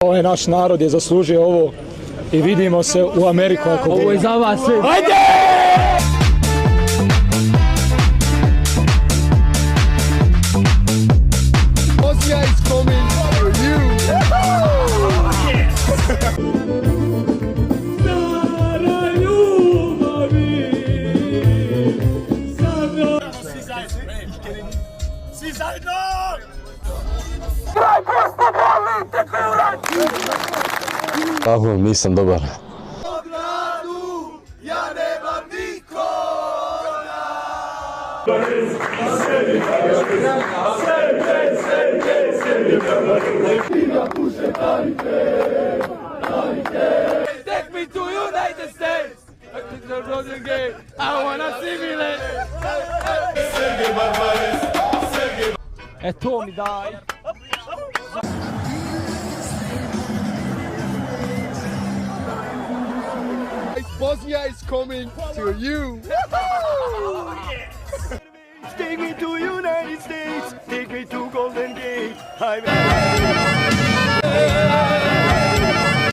Ovaj naš narod je zaslužio ovo i vidimo se u Ameriku ako ovo je za vas sve. Ajde! Bosnia is coming to you. Svi zajedno! Tako, nisam dobar. U gradu ja nemam nikoga! Take me to United States! I wanna see me E to mi daj. Bosnia is coming to you. Take me to United States, take me to Golden Gate.